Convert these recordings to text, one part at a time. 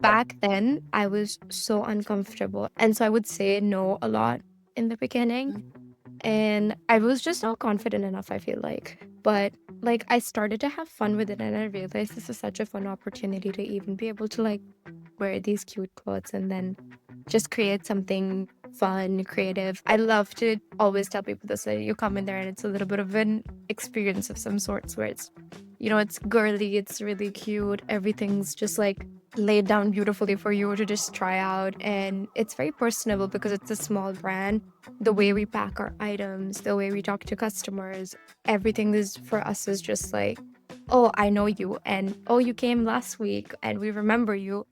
back then I was so uncomfortable. And so I would say no a lot in the beginning. And I was just not confident enough, I feel like. But like I started to have fun with it and I realized this is such a fun opportunity to even be able to like wear these cute clothes and then just create something fun, creative. I love to always tell people this, that you come in there and it's a little bit of an experience of some sorts where it's, it's girly, it's really cute, everything's just like laid down beautifully for you to just try out. And it's very personable because it's a small brand. The way we pack our items, the way we talk to customers, everything is for us is just like, oh, I know you, and oh, you came last week and we remember you.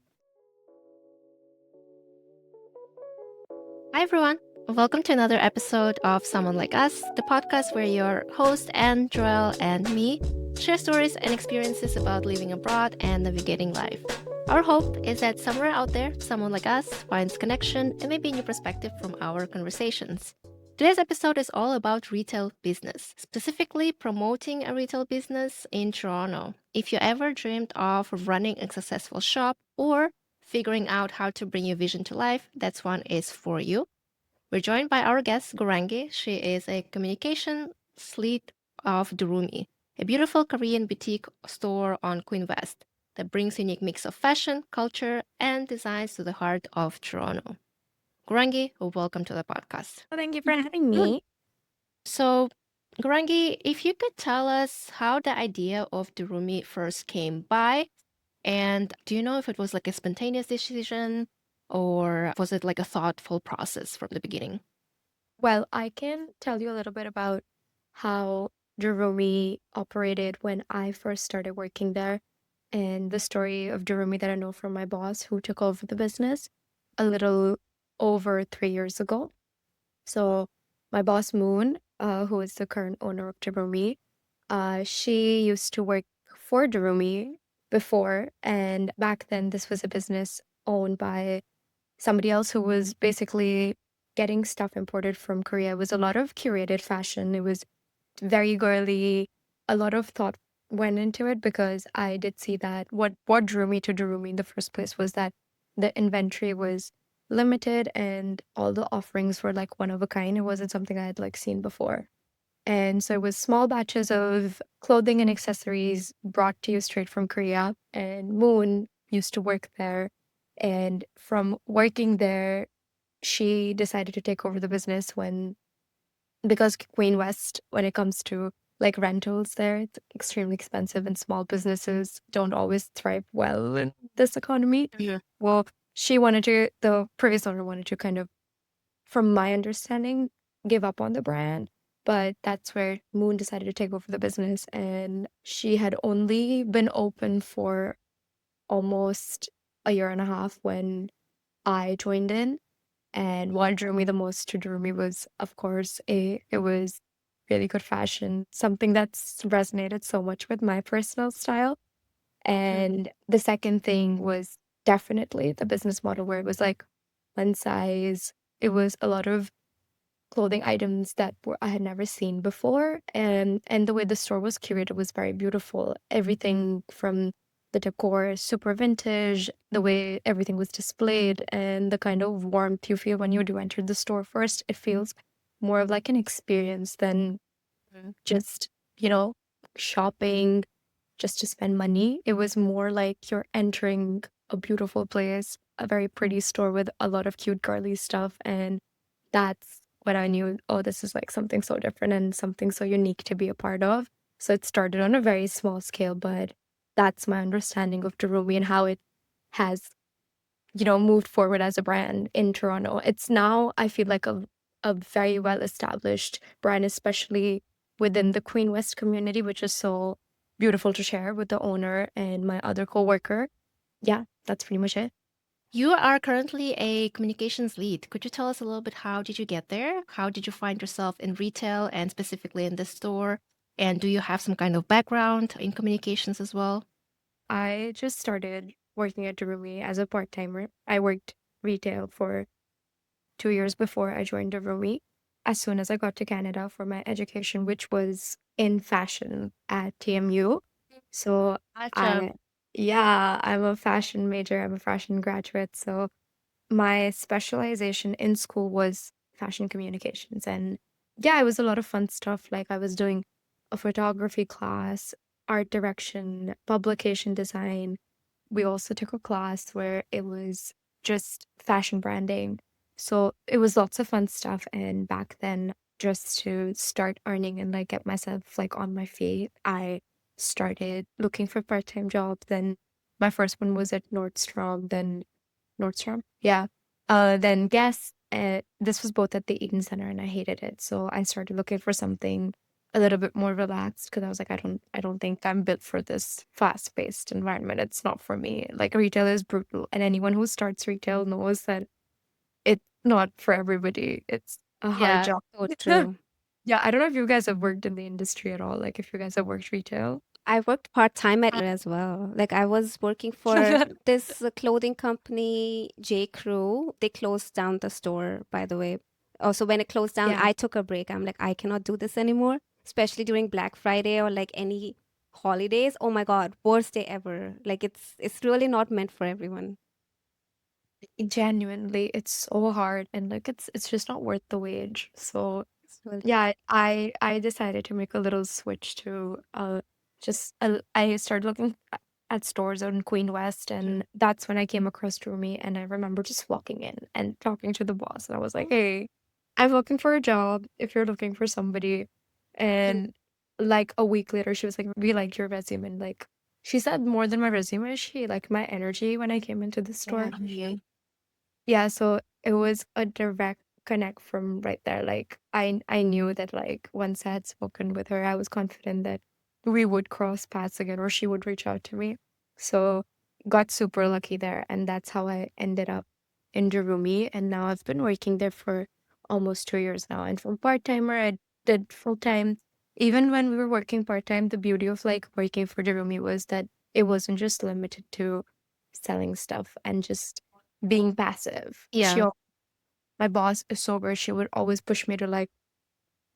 Hi, everyone. Welcome to another episode of Someone Like Us, the podcast where your host, Anne, Joel, and me share stories and experiences about living abroad and navigating life. Our hope is that somewhere out there, someone like us finds connection and maybe a new perspective from our conversations. Today's episode is all about retail business, specifically promoting a retail business in Toronto. If you ever dreamed of running a successful shop or figuring out how to bring your vision to life, that's one is for you. We're joined by our guest, Gorangi. She is a communication lead of DURUMI, a beautiful Korean boutique store on Queen West that brings a unique mix of fashion, culture, and designs to the heart of Toronto. Gorangi, welcome to the podcast. Well, thank you for having me. So, Gorangi, if you could tell us how the idea of DURUMI first came by, and do you know if it was like a spontaneous decision or was it like a thoughtful process from the beginning? Well, I can tell you a little bit about how Durumi operated when I first started working there and the story of Durumi that I know from my boss who took over the business a little over 3 years ago. So my boss Moon, who is the current owner of Durumi, she used to work for Durumi before, and back then this was a business owned by somebody else who was basically getting stuff imported from Korea. It was a lot of curated fashion. It was very girly. A lot of thought went into it because I did see that what drew me to Durumi in the first place was that the inventory was limited and all the offerings were like one of a kind. It wasn't something I had like seen before. And so it was small batches of clothing and accessories brought to you straight from Korea. And Moon used to work there. And from working there, she decided to take over the business because Queen West, when it comes to like rentals there, it's extremely expensive and small businesses don't always thrive well in this economy. Yeah. Well, the previous owner wanted to kind of, from my understanding, give up on the brand. But that's where Moon decided to take over the business. And she had only been open for almost a year and a half when I joined in. And what drew me the most to Durumi was, of course, it was really good fashion, something that's resonated so much with my personal style. And the second thing was definitely the business model where it was like one size. It was a lot of clothing items that I had never seen before, and the way the store was curated was very beautiful. Everything from the decor is super vintage, the way everything was displayed, and the kind of warmth you feel when you do enter the store first. It feels more of like an experience than just, you know, shopping just to spend money. It was more like you're entering a beautiful place, a very pretty store with a lot of cute girly stuff. And that's when I knew, oh, this is like something so different and something so unique to be a part of. So it started on a very small scale, but that's my understanding of Durumi and how it has, moved forward as a brand in Toronto. It's now, I feel like a very well established brand, especially within the Queen West community, which is so beautiful to share with the owner and my other coworker. Yeah, that's pretty much it. You are currently a communications lead. Could you tell us a little bit how did you get there? How did you find yourself in retail and specifically in this store? And do you have some kind of background in communications as well? I just started working at Durumi as a part-timer. I worked retail for 2 years before I joined Durumi. As soon as I got to Canada for my education, which was in fashion at TMU. So Gotcha. I, Yeah, I'm a fashion major. I'm a fashion graduate. So my specialization in school was fashion communications. And yeah, it was a lot of fun stuff. Like I was doing a photography class, art direction, publication design. We also took a class where it was just fashion branding. So it was lots of fun stuff. And back then, just to start earning and like get myself like on my feet, I started looking for part-time jobs. Then my first one was at Nordstrom. Yeah. Then Guess. This was both at the Eden Center, and I hated it. So I started looking for something a little bit more relaxed because I was like, I don't think I'm built for this fast-paced environment. It's not for me. Like retail is brutal, and anyone who starts retail knows that it's not for everybody. It's a hard Yeah, job. so true. Yeah, I don't know if you guys have worked in the industry at all. Like if you guys have worked retail. I worked part-time at it as well. Like I was working for this clothing company, J. Crew. They closed down the store, by the way. Also, when it closed down, Yeah. I took a break. I'm like, I cannot do this anymore, especially during Black Friday or like any holidays. Oh my God, worst day ever. Like it's really not meant for everyone. Genuinely, it's so hard and like it's just not worth the wage. So It's really yeah, I decided to make a little switch to just I started looking at stores out in Queen West, and that's when I came across DURUMI, and I remember just walking in and talking to the boss, and I was like, "Hey, I'm looking for a job if you're looking for somebody." And like a week later, she was like, "We liked your resume," and like she said more than my resume, she liked my energy when I came into the store. yeah. Yeah, so it was a direct connect from right there. Like I knew that like once I had spoken with her, I was confident that we would cross paths again or she would reach out to me. So got super lucky there, and that's how I ended up in DURUMI, and now I've been working there for almost 2 years now. And from part-timer I did full-time. Even when we were working part-time, the beauty of like working for DURUMI was that it wasn't just limited to selling stuff and just being passive. Yeah. My boss is sober. She would always push me to like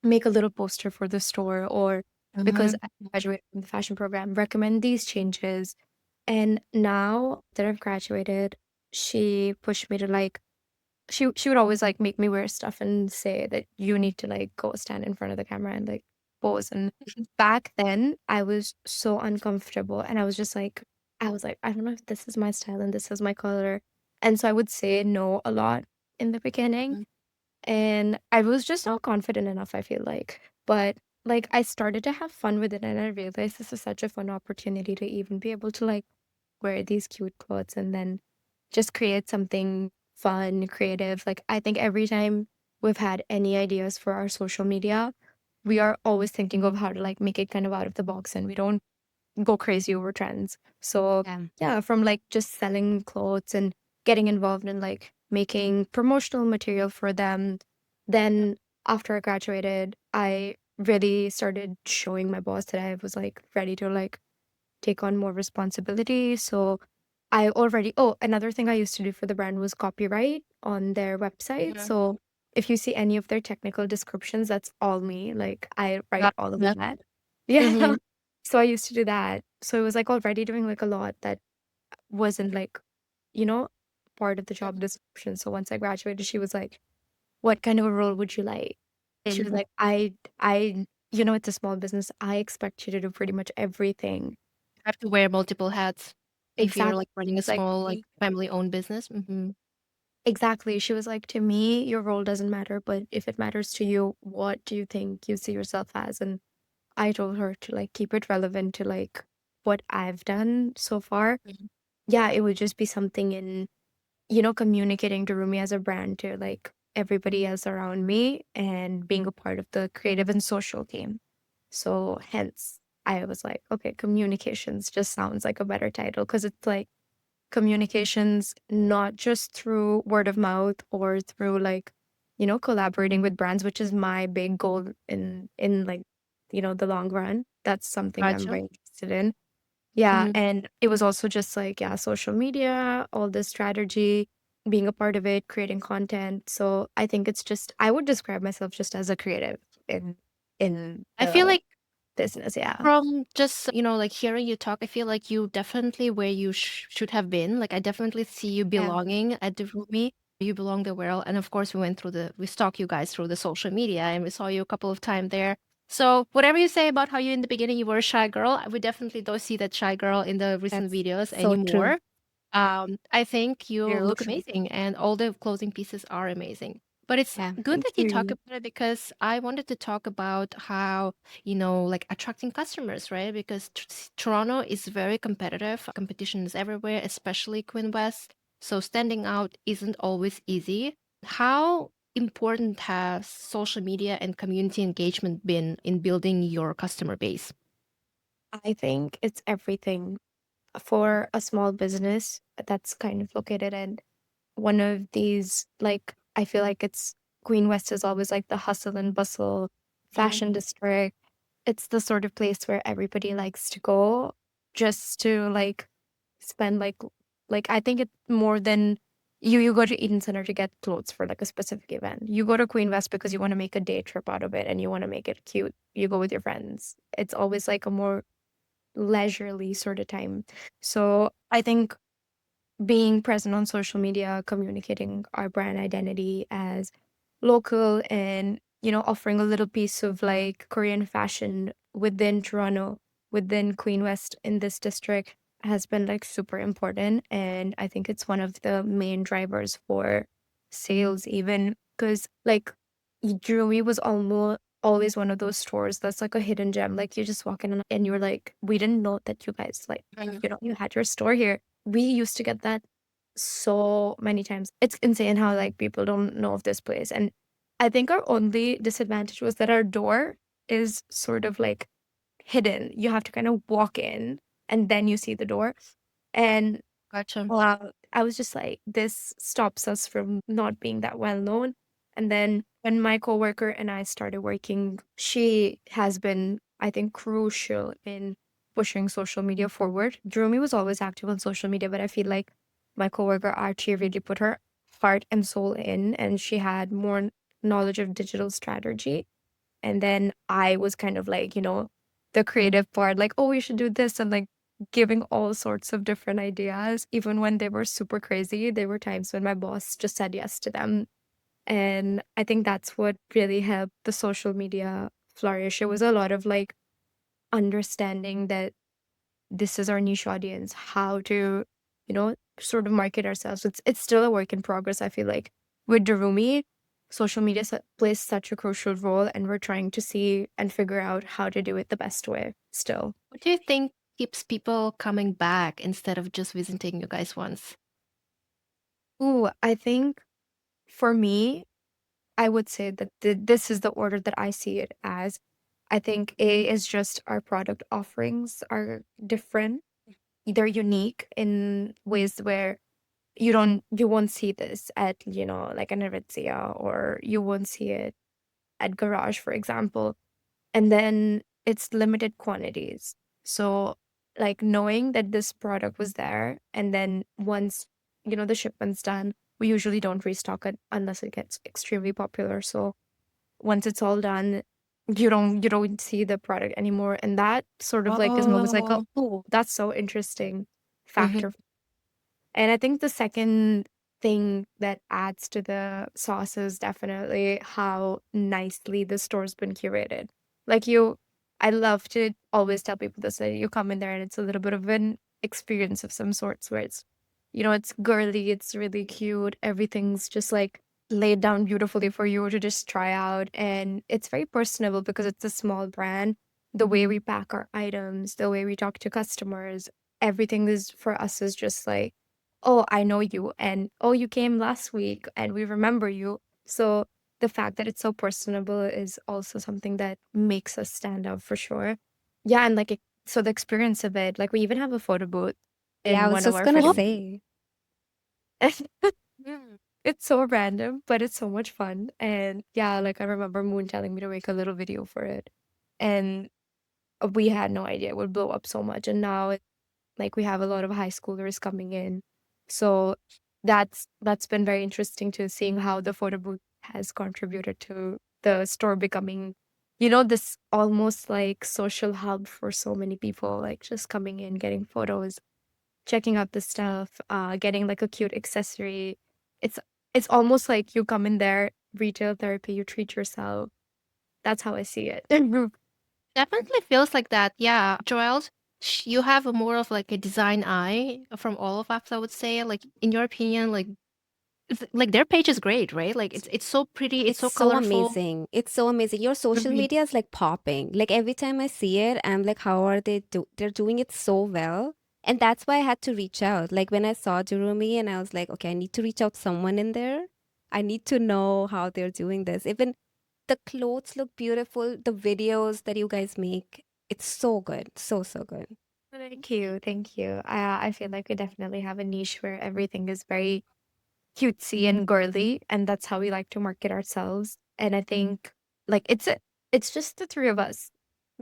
make a little poster for the store, or because Mhm. I graduated from the fashion program, recommend these changes. And now that I've graduated, she pushed me to like she would always like make me wear stuff and say that you need to like go stand in front of the camera and like pose. And back then I was so uncomfortable and I was like, I don't know if this is my style and this is my color. And so I would say no a lot in the beginning. Mm. And I was just not confident enough, I feel like. But like I started to have fun with it and I realized this is such a fun opportunity to even be able to like wear these cute clothes and then just create something fun, creative. Like I think every time we've had any ideas for our social media, we are always thinking of how to like make it kind of out of the box and we don't go crazy over trends. So Yeah. yeah, from like just selling clothes and getting involved in like making promotional material for them. Then after I graduated, I really started showing my boss that I was like ready to like take on more responsibility. So I already, oh, another thing I used to do for the brand was copyright on their website. Mhm. So if you see any of their technical descriptions, that's all me. Like I write all of Gotcha. that. Yeah. Mhm. So I used to do that. So it was like already doing like a lot that wasn't like, you know, part of the job description. So once I graduated, she was like, "What kind of a role would you like?" She was Mhm. like, it's a small business. I expect you to do pretty much everything." Have to wear multiple hats if you're, Exactly. like, running a It's like, small, like, family-owned business. Mhm. exactly. She was like, to me, your role doesn't matter, but if it matters to you, what do you think you see yourself as? And I told her to like keep it relevant to like what I've done so far. Mhm. Yeah, it would just be something in, communicating to Rumi as a brand to like everybody else around me and being a part of the creative and social team. So hence I was like, okay, communications just sounds like a better title because it's like communications not just through word of mouth or through like collaborating with brands, which is my big goal in like the long run. That's something I'm Gotcha. very interested in. Yeah, Mhm. and it was also just like, yeah, social media, all this strategy, being a part of it, creating content. So I think it's just I would describe myself just as a creative in in I feel the like business. Yeah. From just, like hearing you talk, I feel like you definitely where you should have been. Like I definitely see you Yeah. belonging at the Rumi. You belong there well. And of course, we stalked you guys through the social media and we saw you a couple of times there. So whatever you say about how you in the beginning you were a shy girl, we definitely don't see that shy girl in the recent That's videos so true. anymore. I think you You. look amazing and all the clothing pieces are amazing. But it's Yeah. good Thank that you talk you. about it because I wanted to talk about how, like attracting customers, right? Because Toronto is very competitive. Competition is everywhere, especially Queen West. So standing out isn't always easy. How important has social media and community engagement been in building your customer base? I think it's everything for a small business that's kind of located in one of these, like, I feel like it's Queen West is always like the hustle and bustle fashion district. It's the sort of place where everybody likes to go just to like spend like I think it's more than you go to Eden Center to get clothes for like a specific event. You go to Queen West because you want to make a day trip out of it and you want to make it cute. You go with your friends. It's always like a more leisurely sort of time. So I think being present on social media, communicating our brand identity as local and, offering a little piece of like Korean fashion within Toronto, within Queen West in this district has been like super important. And I think it's one of the main drivers for sales, even because like Jewelry was almost always one of those stores that's like a hidden gem. Like you just walk in and you're like, we didn't know that you guys like, you had your store here. We used to get that so many times. It's insane how like people don't know of this place. And I think our only disadvantage was that our door is sort of like hidden. You have to kind of walk in and then you see the door. And Gotcha. I was just like, this stops us from not being that well known. And then when my coworker and I started working, she has been, I think, crucial in pushing social media forward. Jerome was always active on social media, but I feel like my coworker Archie really put her heart and soul in, and she had more knowledge of digital strategy. And then I was kind of like, the creative part, like, oh, we should do this, and like giving all sorts of different ideas. Even when they were super crazy, there were times when my boss just said yes to them. And I think that's what really helped the social media flourish. It was a lot of like understanding that this is our niche audience, how to, sort of market ourselves. It's still a work in progress, I feel like. With Durumi, social media plays such a crucial role, and we're trying to see and figure out how to do it the best way still. What do you think keeps people coming back instead of just visiting you guys once? Ooh, I think for me, I would say that this is the order that I see it as. I think A is just our product offerings are different. They're unique in ways where you won't see this at, like an Aritzia, or you won't see it at Garage, for example. And then it's limited quantities. So like knowing that this product was there, and then once, the shipment's done, we usually don't restock it unless it gets extremely popular. So once it's all done, you don't see the product anymore. And that sort of like is always like, Oh. oh, that's so interesting Mhm. factor. And I think the second thing that adds to the sauce is definitely how nicely the store's been curated. Like I love to always tell people this, that you come in there and it's a little bit of an experience of some sorts where it's, it's girly, it's really cute, everything's just like laid down beautifully for you to just try out. And it's very personable because it's a small brand. The way we pack our items, the way we talk to customers, everything is for us is just like, oh, I know you, and oh, you came last week, and we remember you. So the fact that it's so personable is also something that makes us stand out for sure. Yeah, and like so the experience of it, like we even have a photo booth Yeah, I in was one of just our gonna photo. say. It's so random, but it's so much fun. And yeah, like I remember Moon telling me to make a little video for it, and we had no idea it would blow up so much. And now like we have a lot of high schoolers coming in. So that's been very interesting to seeing how the photo booth has contributed to the store becoming, this almost like social hub for so many people, like just coming in, getting photos, checking out the stuff, getting like a cute accessory. It's it's almost like you come in there, retail therapy, you treat yourself. That's how I see it. Definitely feels like that. Yeah, Joel, you have a more of like a design eye from all of us, I would say. Like in your opinion, like like their page is great, right? Like it's so pretty, it's It's so so colorful. amazing. It's so amazing. Your social Agreed. media is like popping. Like every time I see it, I'm like, how are they they're doing it so well. And that's why I had to reach out. Like when I saw Durumi and I was like, okay, I need to reach out someone in there. I need to know how they're doing this. Even the clothes look beautiful. The videos that you guys make, it's so good. So, so good. Thank you. Thank you. I feel like we definitely have a niche where everything is very cutesy and girly, and that's how we like to market ourselves. And I think like it's just the three of us,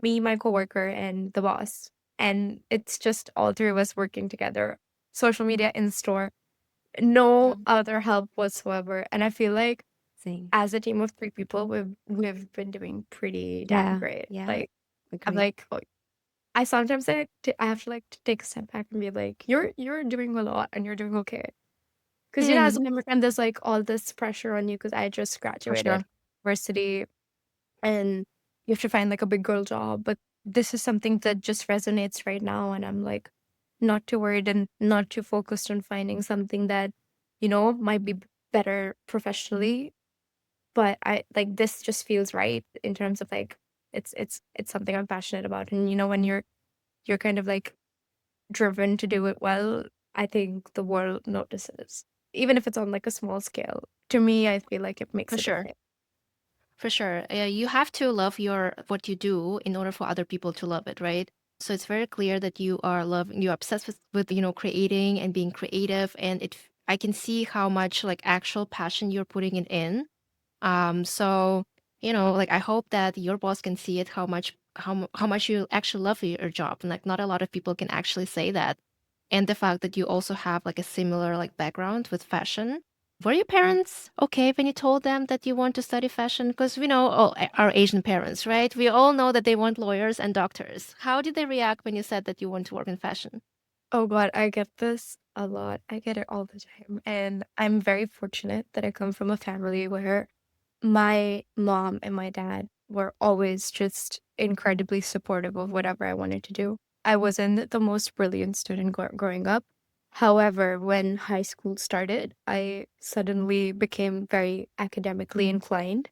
me, my coworker, and the boss, and it's just all three of us working together. Social media, in store, no Mhm. other help whatsoever. And I feel like Sing. as a team of three people, we've been doing pretty damn Yeah. great. Yeah. Like I'm Agree. like, oh, I sometimes I have to like to take a step back and be like, you're doing a lot and you're doing okay. Because as an immigrant, there's like all this pressure on you because I just For graduated sure. university and you have to find like a big girl job. But this is something that just resonates right now. And I'm like not too worried and not too focused on finding something that, might be better professionally. But I like this just feels right in terms of like it's something I'm passionate about. And when you're kind of like driven to do it well, I think the world notices. Even if it's on like a small scale. To me, I feel like it makes For a sure. difference. For sure. You have to love your what you do in order for other people to love it, right? So it's very clear that you're obsessed with creating and being creative, and I can see how much like actual passion you're putting it in. So like I hope that your boss can see it how much you actually love your job. And like not a lot of people can actually say that. And the fact that you also have like a similar like background with fashion. Were your parents okay when you told them that you want to study fashion? Because we know our Asian parents, right? We all know that they want lawyers and doctors. How did they react when you said that you want to work in fashion? Oh God, I get this a lot. I get it all the time. And I'm very fortunate that I come from a family where my mom and my dad were always just incredibly supportive of whatever I wanted to do. I wasn't the most brilliant student growing up. However, when high school started, I suddenly became very academically inclined.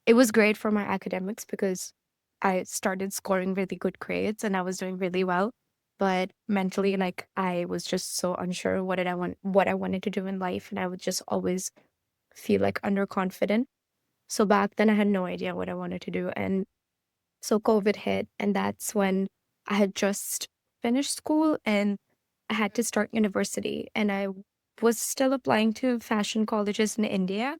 It was great for my academics because I started scoring really good grades and I was doing really well. But mentally, like I was just so unsure what I wanted to do in life, and I would just always feel like underconfident. So back then I had no idea what I wanted to do. And so COVID hit, and that's when I had just finished school and I had to start university. And I was still applying to fashion colleges in India,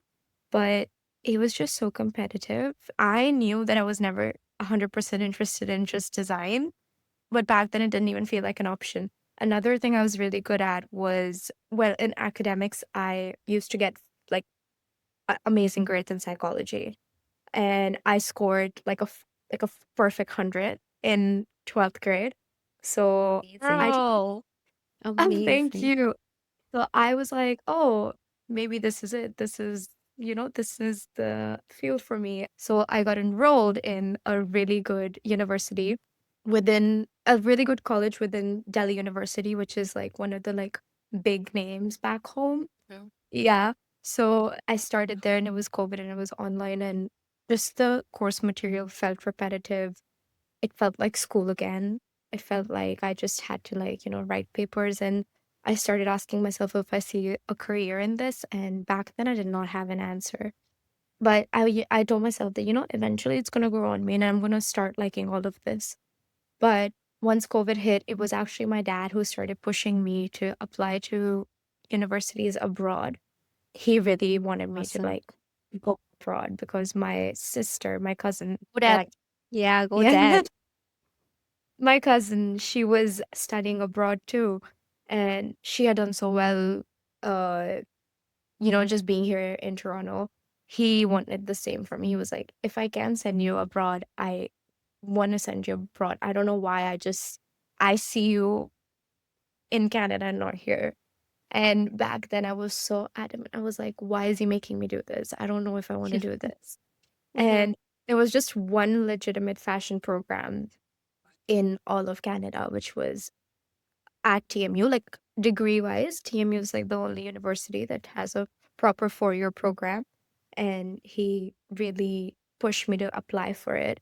but it was just so competitive. I knew that I was never 100% interested in just design, but back then it didn't even feel like an option. Another thing I was really good at was, well, in academics, I used to get like amazing grades in psychology, and I scored like a perfect 100 in 12th grade. So I Amazing. Girl. thank Amazing. you. So I was like, oh, maybe this is it. This is the field for me. So I got enrolled in a really good university within a really good college within Delhi University, which is like one of the like big names back home. Yeah. Yeah. So I started there and it was COVID and it was online, and just the course material felt repetitive. It felt like school again. It felt like I just had to like, write papers, and I started asking myself if I see a career in this, and back then I did not have an answer. But I told myself that, eventually it's going to grow on me and I'm going to start liking all of this. But once COVID hit, it was actually my dad who started pushing me to apply to universities abroad. He really wanted me to Awesome. like go abroad because my sister, my cousin, Who that? like, Yeah, go yeah, dad. my cousin, she was studying abroad too, and she had done so well, uh, just being here in Toronto. he wanted the same for me. He was like, if I can send you abroad, I want to send you abroad. I don't know why. I see you in Canada and not here. And back then I was so adamant. I was like, why is he making me do this? I don't know if I want to do this. Mm-hmm. And there was just one legitimate fashion program in all of Canada, which was at TMU. Like degree wise, TMU is like the only university that has a proper 4-year program. And he really pushed me to apply for it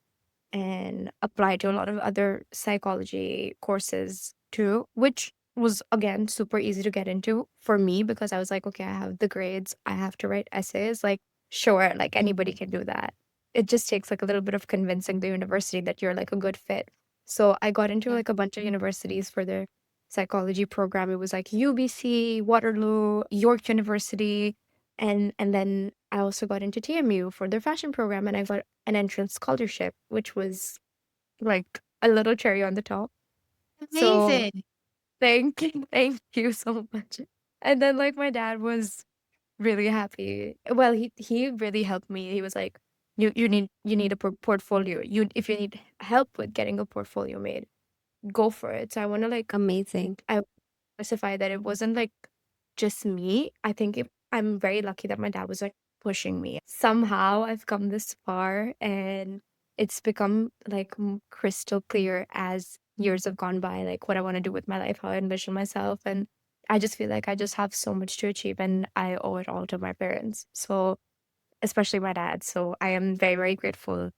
and apply to a lot of other psychology courses too, which was again super easy to get into for me because I was like, okay, I have the grades, I have to write essays. Like, sure, like anybody can do that. It just takes like a little bit of convincing the university that you're like a good fit. So I got into Yeah. like a bunch of universities for their psychology program. It was like UBC, Waterloo, York University, and then I also got into TMU for their fashion program, and I got an entrance scholarship, which was like a little cherry on the top. So Amazing. thank you so much. And then like my dad was really happy. Well, he really helped me. He was like, you need a portfolio. You if you need help with getting a portfolio made, go for it. So I want to like Amazing. I specify that it wasn't like just me. I think I'm very lucky that my dad was like pushing me. Somehow I've come this far and it's become like crystal clear as years have gone by, like what I want to do with my life, how I envision myself. And I just feel like I just have so much to achieve and I owe it all to my parents. So, especially my dad. So I am very, very grateful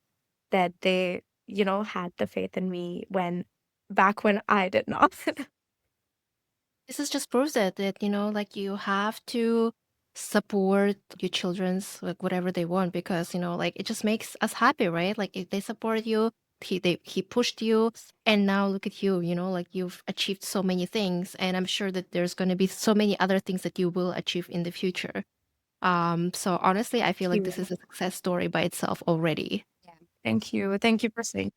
that they, had the faith in me back when I did not. This is just proves that like you have to support your children's like whatever they want because like it just makes us happy, right? Like if they support you, he pushed you, and now look at you, like you've achieved so many things, and I'm sure that there's going to be so many other things that you will achieve in the future. So honestly, I feel like Thank this you. is a success story by itself already. Thank you. Thank you for saying.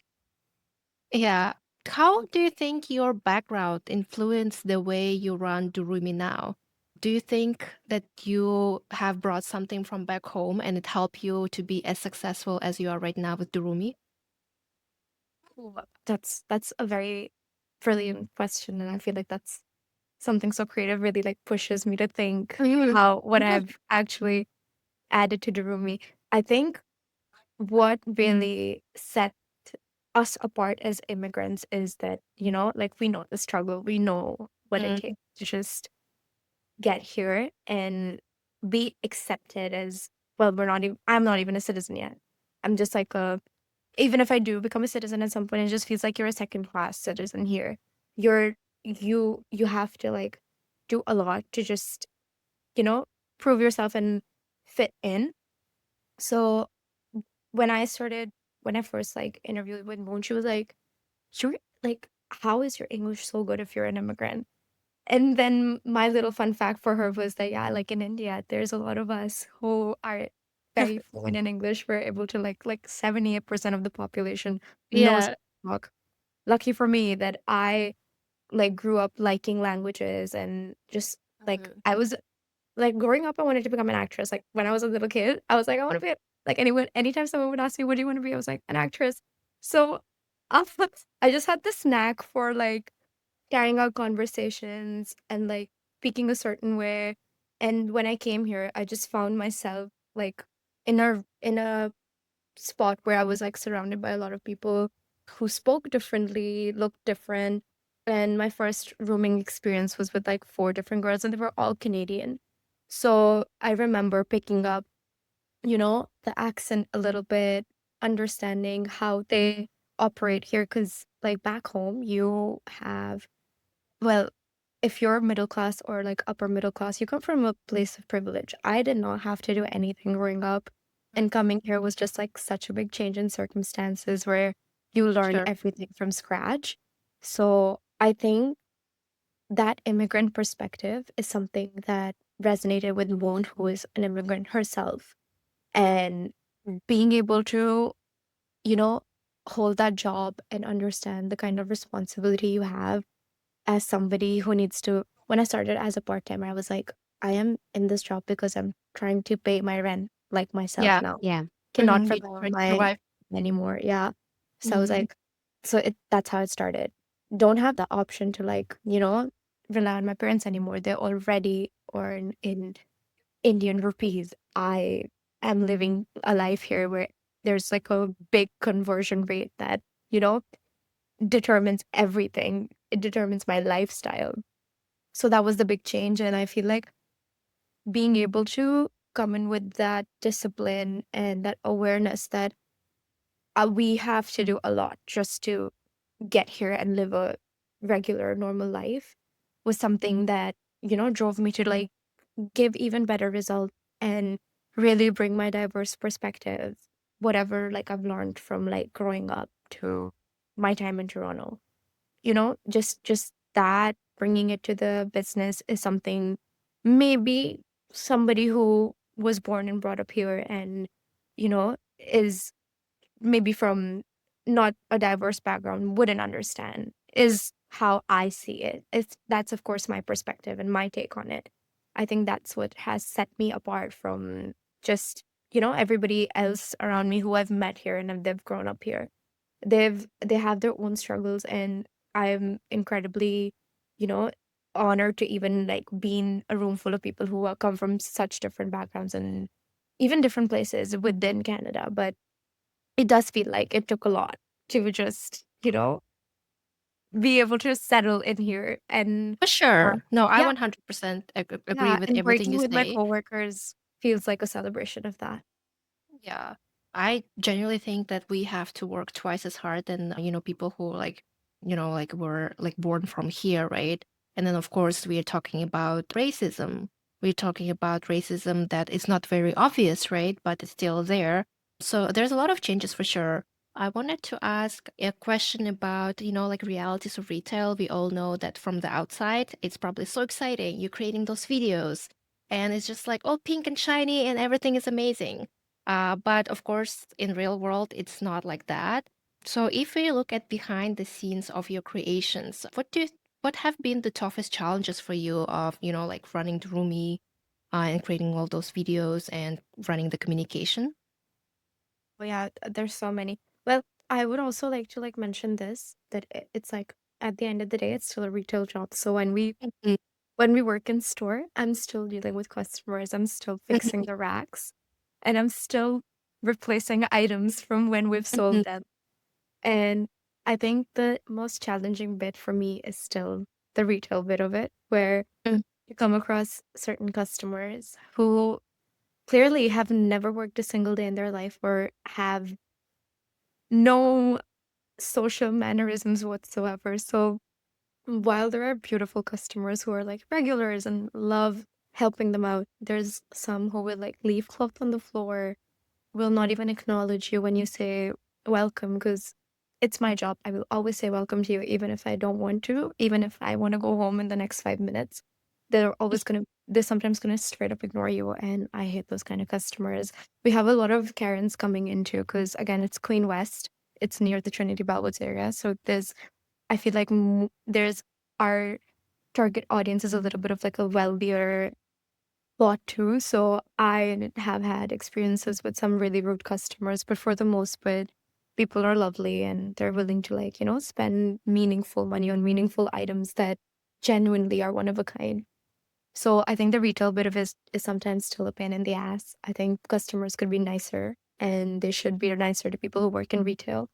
Yeah. How do you think your background influenced the way you run Durumi now? Do you think that you have brought something from back home and it helped you to be as successful as you are right now with Durumi? Ooh, that's a very brilliant question, and I feel like that's something so creative really like pushes me to think Mhm. how what I've actually added to Durumi. I think what really set us apart as immigrants is that, like we know the struggle, we know what it Mm, takes to just get here and be accepted as well, I'm not even a citizen yet. I'm just like even if I do become a citizen at some point, it just feels like you're a second class citizen here. You're you have to like do a lot to just, you know, prove yourself and fit in. So when I first like interviewed with Moon, she was like, "You're like, how is your English so good if you're an immigrant?" And then my little fun fact for her was that, yeah, like in India, there's a lot of us who are very fluent in English. We're able to like 78% of the population knows yeah. how to talk. Lucky for me that I like grew up liking languages and just like Mhm. I was like growing up, I wanted to become an actress. Like when I was a little kid, I was like, I want to be like anytime someone would ask me, what do you want to be? I was like, an actress. So uh, I just had this knack for like carrying out conversations and like speaking a certain way. And when I came here, I just found myself like in a spot where I was like surrounded by a lot of people who spoke differently, looked different. And my first rooming experience was with like 4 different girls, and they were all Canadian. So I remember picking up, the accent a little bit, understanding how they operate here. Cause like back home, you have, well, if you're middle class or like upper middle class, you come from a place of privilege. I did not have to do anything growing up. And coming here was just like such a big change in circumstances where you learn Sure. everything from scratch. So I think that immigrant perspective is something that resonated with Moon, who is an immigrant herself. And being able to, you know, hold that job and understand the kind of responsibility you have as somebody who needs to, when I started as a part-timer, I was like, I am in this job because I'm trying to pay my rent. like myself Yeah. now. Yeah. Cannot You rely on try to my survive. anymore. Yeah. So I was Mhm. like, that's how it started. Don't have the option to like, rely on my parents anymore. They're already earn in Indian rupees. I am living a life here where there's like a big conversion rate that, you know, determines everything. It determines my lifestyle. So that was the big change. And I feel like being able to come in with that discipline and that awareness that we have to do a lot just to get here and live a regular, normal life was something that, drove me to like give even better results and really bring my diverse perspective, whatever like I've learned from like growing up to my time in Toronto. Just that bringing it to the business is something maybe somebody who was born and brought up here and, is maybe from not a diverse background wouldn't understand is how I see it. That's of course my perspective and my take on it. I think that's what has set me apart from just, everybody else around me who I've met here and they've grown up here. They have their own struggles and I'm incredibly, you know, honored to even like be in a room full of people who come from such different backgrounds and even different places within Canada. But it does feel like it took a lot to just, be able to settle in here and For sure. No, I yeah, 100% agree yeah, with and everything working you with my say. coworkers feels like a celebration of that. Yeah. I genuinely think that we have to work twice as hard than, people who like, like were like born from here, right? And then of course we are talking about racism. We're talking about racism that is not very obvious, right? But it's still there. So there's a lot of changes for sure. I wanted to ask a question about, like realities of retail. We all know that from the outside, it's probably so exciting. You're creating those videos and it's just like all pink and shiny and everything is amazing. But of course, in real world, it's not like that. So if we look at behind the scenes of your creations, what have been the toughest challenges for you of, like running DURUMI and creating all those videos and running the communication? But yeah, there's so many. Well, I would also like to like mention this that it's like at the end of the day, it's still a retail job. So Mhm. when we work in store, I'm still dealing with customers. I'm still fixing the racks, and I'm still replacing items from when we've sold Mhm. them. And I think the most challenging bit for me is still the retail bit of it, where Mm. you come across certain customers who clearly have never worked a single day in their life or have no social mannerisms whatsoever. So while there are beautiful customers who are like regulars and love helping them out, there's some who will like leave cloth on the floor, will not even acknowledge you when you say welcome because it's my job. I will always say welcome to you, even if I don't want to, even if I want to go home in the next 5 minutes. They're sometimes gonna straight up ignore you. And I hate those kind of customers. We have a lot of Karens coming into because, again, it's Queen West. It's near the Trinity Bellwoods area. So I feel like there's our target audience is a little bit of like a wealthier lot too. So I have had experiences with some really rude customers, but for the most part, people are lovely and they're willing to like, spend meaningful money on meaningful items that genuinely are one of a kind. So I think the retail bit of it is sometimes still a pain in the ass. I think customers could be nicer and they should be nicer to people who work in retail.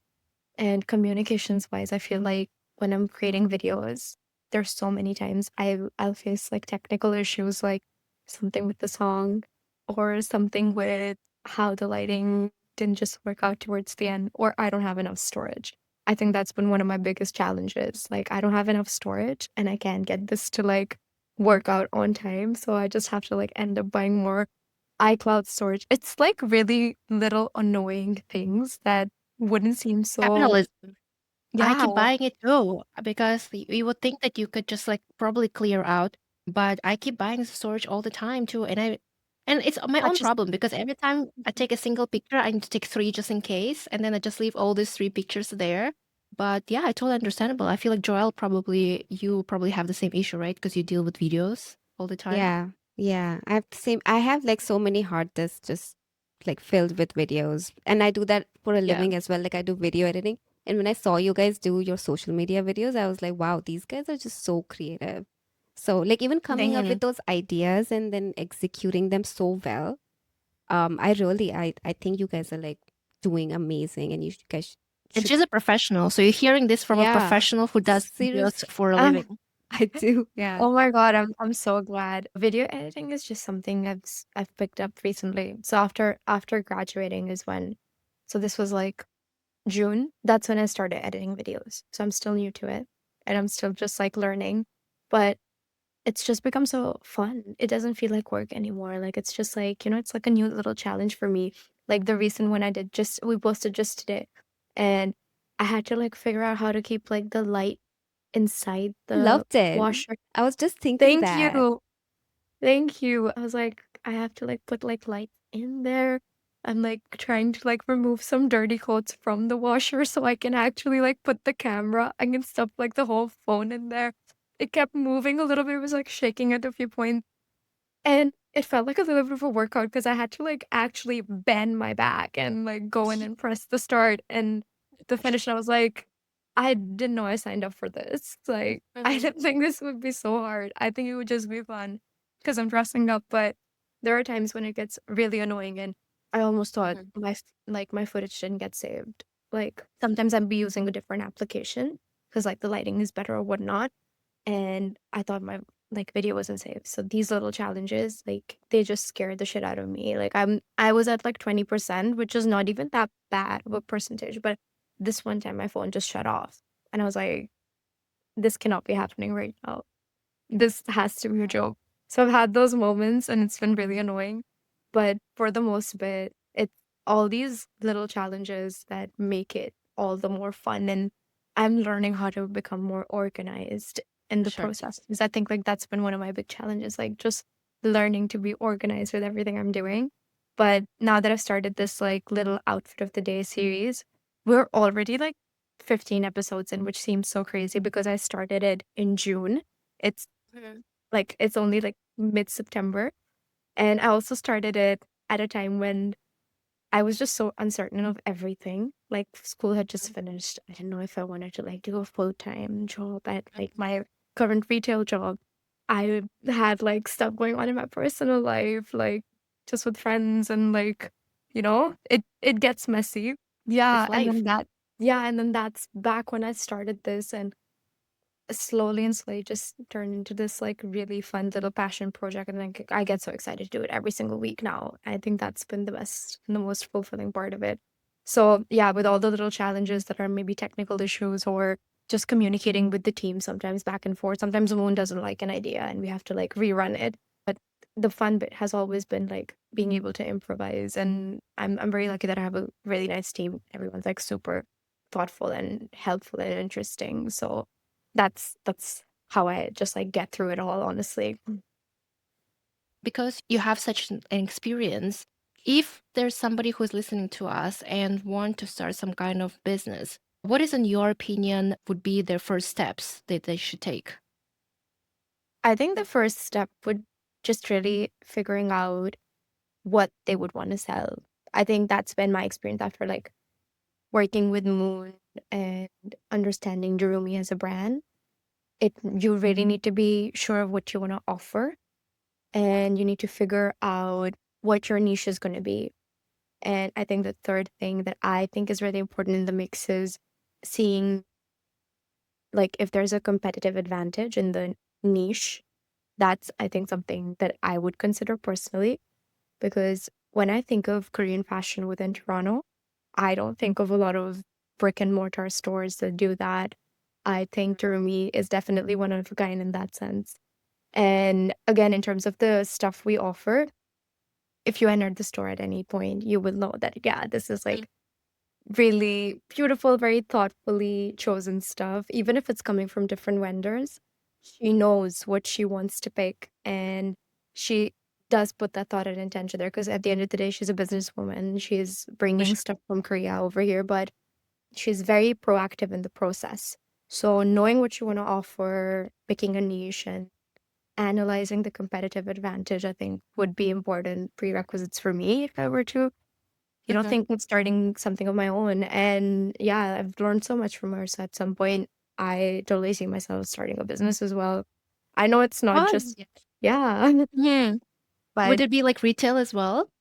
And communications wise, I feel like when I'm creating videos, there's so many times I'll face like technical issues, like something with the song or something with how the lighting didn't just work out towards the end, or I don't have enough storage. I think that's been one of my biggest challenges. Like I don't have enough storage and I can't get this to like work out on time. So I just have to like end up buying more iCloud storage. It's like really little annoying things that wouldn't seem so Capitalism. I yeah, keep buying it too because you would think that you could just like probably clear out, but I keep buying the storage all the time too, and it's my that own just problem because every time I take a single picture, I need to take three just in case, and then I just leave all these three pictures there. But yeah, it's totally understandable. I feel like Joel you probably have the same issue, right? Because you deal with videos all the time. Yeah. Yeah. I have like so many hard disks just like filled with videos. And I do that for a Yeah. living as well. Like I do video editing. And when I saw you guys do your social media videos, I was like, wow, these guys are just so creative. So like even coming up with Thank those ideas and then executing them so well. I think you guys are like doing amazing, and you guys And should. she's a professional. So you're hearing this from a Yeah, professional who does videos seriously, for a Um, living. I do. Yeah. oh my God, I'm so glad. Video editing is just something I've picked up recently. So after graduating is when, so this was like June. That's when I started editing videos. So I'm still new to it, and I'm still just like learning, but it's just become so fun. It doesn't feel like work anymore. Like it's just like, it's like a new little challenge for me. Like the recent one I did, just we posted just today, and I had to like figure out how to keep like the light inside I the loved it. washer. I was just thinking Thank that. you. Thank you. I was like, I have to like put like light in there. I'm like trying to like remove some dirty clothes from the washer so I can actually like put the camera. I can stuff like the whole phone in there. It kept moving a little bit. It was like shaking at a few points. And it felt like a little bit of a workout because I had to like actually bend my back and like go in and press the start and the finish. And I was like, I didn't know I signed up for this. Like, I Mhm. didn't think this would be so hard. I think it would just be fun because I'm dressing up. But there are times when it gets really annoying, and I almost thought Mhm. my footage didn't get saved. Like sometimes I'd be using a different application because like the lighting is better or whatnot, and I thought my like video wasn't saved. So these little challenges, like they just scared the shit out of me. Like I was at like 20%, which is not even that bad of a percentage, but this one time my phone just shut off. And I was like, this cannot be happening right now. This has to be a joke. So I've had those moments and it's been really annoying. But for the most bit, it's all these little challenges that make it all the more fun. And I'm learning how to become more organized in the Sure. process. Because I think like that's been one of my big challenges, like just learning to be organized with everything I'm doing. But now that I've started this like little outfit of the day series, we're already like 15 episodes in, which seems so crazy because I started it in June. It's Mhm. like it's only like mid-September. And I also started it at a time when I was just so uncertain of everything. Like school had just finished. I didn't know if I wanted to like do a full-time job at like my current retail job. I had like stuff going on in my personal life, like just with friends and like, it gets messy. It's Yeah, life. and then that's back when I started this, and slowly and slowly just turned into this like really fun little passion project, and then I get so excited to do it every single week now. I think that's been the best and the most fulfilling part of it. So yeah, with all the little challenges that are maybe technical issues or just communicating with the team sometimes back and forth. Sometimes Moon doesn't like an idea and we have to like rerun it. But the fun bit has always been like being able to improvise, and I'm very lucky that I have a really nice team. Everyone's like super thoughtful and helpful and interesting. So that's how I just like get through it all, honestly. Because you have such an experience, if there's somebody who's listening to us and want to start some kind of business, what is, in your opinion, would be their first steps that they should take? I think the first step would just really figuring out what they would want to sell. I think that's been my experience after like working with Moon and understanding Durumi as a brand. You really need to be sure of what you want to offer, and you need to figure out what your niche is going to be. And I think the third thing that I think is really important in the mix is seeing like if there's a competitive advantage in the niche. That's, I think, something that I would consider personally, because when I think of Korean fashion within Toronto, I don't think of a lot of brick and mortar stores that do that. I think Durumi is definitely one of a kind in that sense. And again, in terms of the stuff we offer, if you entered the store at any point, you will know that, yeah, this is like really beautiful, very thoughtfully chosen stuff. Even if it's coming from different vendors, she knows what she wants to pick, and she does put that thought and intention there, because at the end of the day, she's a businesswoman. She's For bringing sure. stuff from Korea over here, but she's very proactive in the process. So knowing what you want to offer, picking a niche, and analyzing the competitive advantage, I think would be important prerequisites for me if I were to Mhm. think of starting something of my own. And yeah, I've learned so much from her. So at some point, I totally see myself starting a business as well. I know it's not Fun. just, yeah, Mhm. Would but it be like retail as well?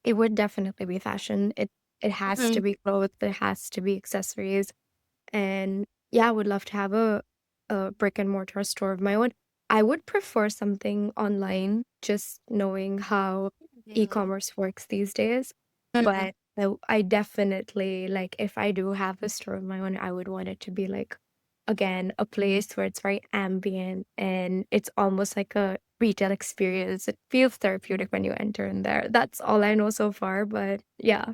it would definitely be fashion. It has to Mhm. be clothes, it has to be accessories. And yeah, I would love to have a brick and mortar store of my own. I would prefer something online, just knowing how Yeah. e-commerce works these days. Mhm. But I definitely like if I do have a store of my own, I would want it to be like again a place where it's very ambient and it's almost like a retail experience. It feels therapeutic when you enter in there. That's all I know so far, but yeah.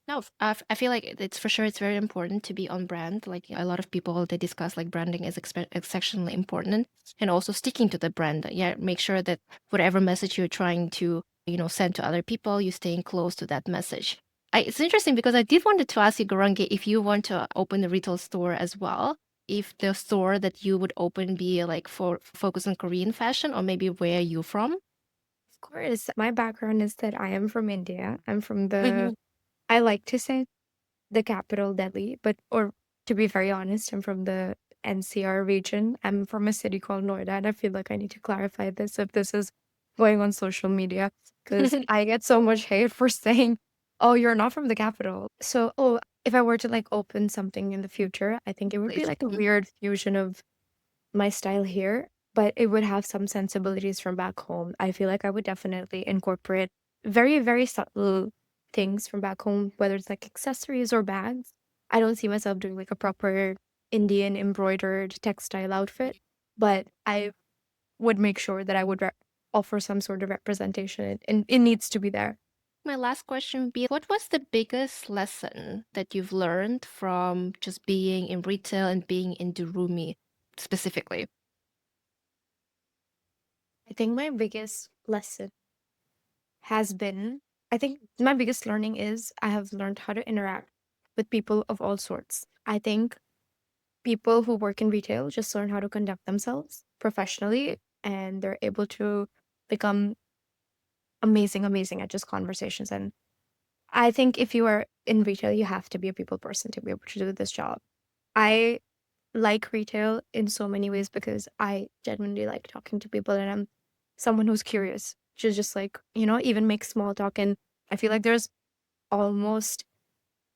No, I feel like it's for sure it's very important to be on brand. Like a lot of people, they discuss like branding is exceptionally important, and also sticking to the brand. Yeah, make sure that whatever message you're trying to send to other people, you're staying close to that message. It's interesting because I did wanted to ask you, Garangi, if you want to open a retail store as well. If the store that you would open be like for focus on Korean fashion, or maybe where are you from? Of course, my background is that I am from India. I'm from Mhm. I like to say the capital, Delhi, but, or to be very honest, I'm from the NCR region. I'm from a city called Noida, and I feel like I need to clarify this if this is going on social media, because I get so much hate for saying, oh, you're not from the capital. So, oh, if I were to like open something in the future, I think it would be Please. like a weird fusion of my style here, but it would have some sensibilities from back home. I feel like I would definitely incorporate very, very subtle things from back home, whether it's like accessories or bags. I don't see myself doing like a proper Indian embroidered textile outfit, but I would make sure that I would offer some sort of representation, and it needs to be there. My last question would be, what was the biggest lesson that you've learned from just being in retail and being in DURUMI specifically? I think my biggest lesson has been, I think my biggest learning is I have learned how to interact with people of all sorts. I think people who work in retail just learn how to conduct themselves professionally and they're able to become amazing, amazing at just conversations. And I think if you are in retail, you have to be a people person to be able to do this job. I like retail in so many ways because I genuinely like talking to people and I'm someone who's curious to just like, even make small talk. And I feel like there's almost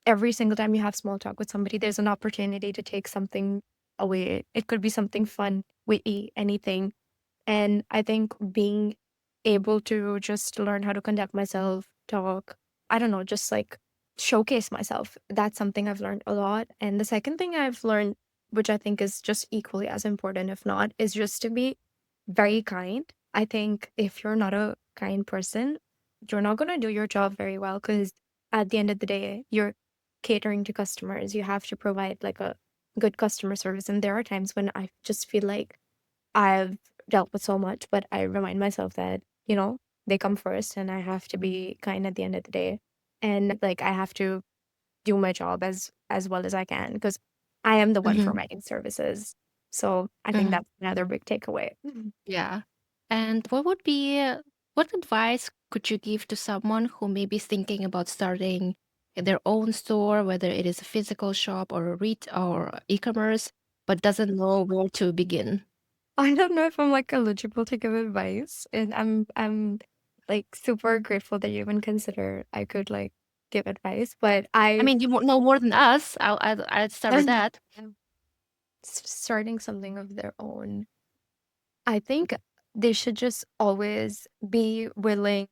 every single time you have small talk with somebody, there's an opportunity to take something away. It could be something fun, witty, anything. And I think being able to just learn how to conduct myself, talk, I don't know, just like showcase myself. That's something I've learned a lot. And the second thing I've learned, which I think is just equally as important, if not, is just to be very kind. I think if you're not a kind person, you're not going to do your job very well because at the end of the day, you're catering to customers. You have to provide like a good customer service. And there are times when I just feel like I've dealt with so much, but I remind myself that, they come first and I have to be kind at the end of the day. And like I have to do my job as well as I can because I am the one Hmm. providing services. So I think Hmm. that's another big takeaway. Yeah. And what advice could you give to someone who may be thinking about starting their own store, whether it is a physical shop or a or e-commerce, but doesn't know where to begin? I don't know if I'm like eligible to give advice, and I'm like super grateful that you even consider I could like give advice, but I mean, you know more than us. I'd start with that. starting something of their own. I think they should just always be willing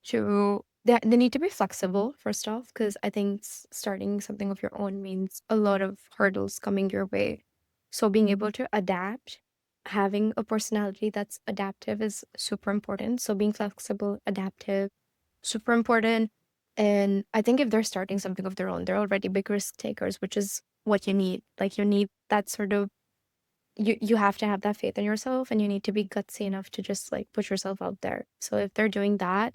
to they need to be flexible first off because I think starting something of your own means a lot of hurdles coming your way. So being able to adapt, having a personality that's adaptive is super important. So being flexible, adaptive, super important. And I think if they're starting something of their own, they're already big risk takers, which is what you need. Like you need that sort of you have to have that faith in yourself and you need to be gutsy enough to just like put yourself out there. So if they're doing that,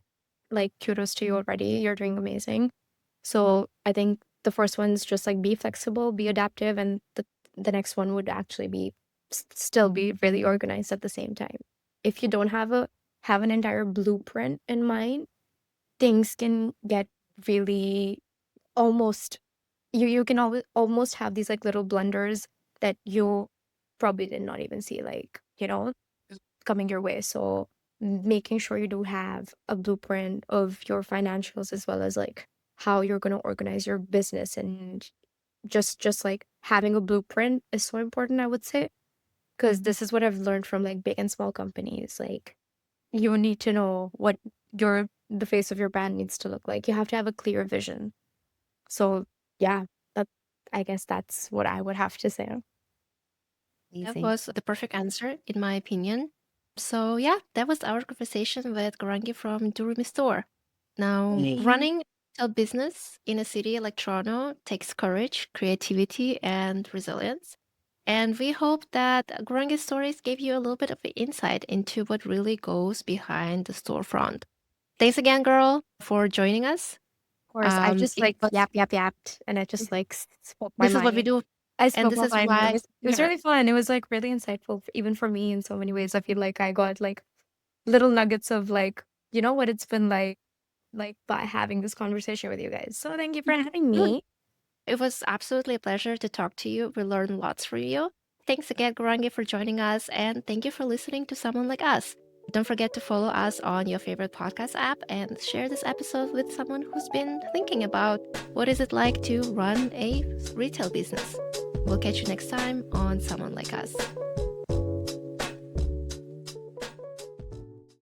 like kudos to you already. You're doing amazing. So I think the first one's just like be flexible, be adaptive, and the next one would actually be still be really organized at the same time. If you don't have an entire blueprint in mind, things can get really almost you can almost have these like little blunders that you probably did not even see, like, coming your way. So making sure you do have a blueprint of your financials as well as like how you're going to organize your business, and just like having a blueprint is so important, I would say, because this is what I've learned from like big and small companies. Like, you need to know what the face of your brand needs to look like. You have to have a clear vision. So yeah, that I guess that's what I would have to say. That Amazing. was the perfect answer, in my opinion. So, yeah, that was our conversation with Garangi from Durumi Store. Now, running a business in a city like Toronto takes courage, creativity, and resilience. And we hope that Garangi's stories gave you a little bit of an insight into what really goes behind the storefront. Thanks again, girl, for joining us. Of course, I've just It like was, yapped, and it just like spoke my this is what we mind. do, I and spoke this my is mind. why It was we're really fun. It was like really insightful, even for me in so many ways. I feel like I got like little nuggets of like, what it's been like by having this conversation with you guys. So thank you for having me. It was absolutely a pleasure to talk to you. We learned lots from you. Thanks again, Garangi, for joining us, and thank you for listening to Someone Like Us. Don't forget to follow us on your favorite podcast app and share this episode with someone who's been thinking about what is it like to run a retail business. We'll catch you next time on Someone Like Us.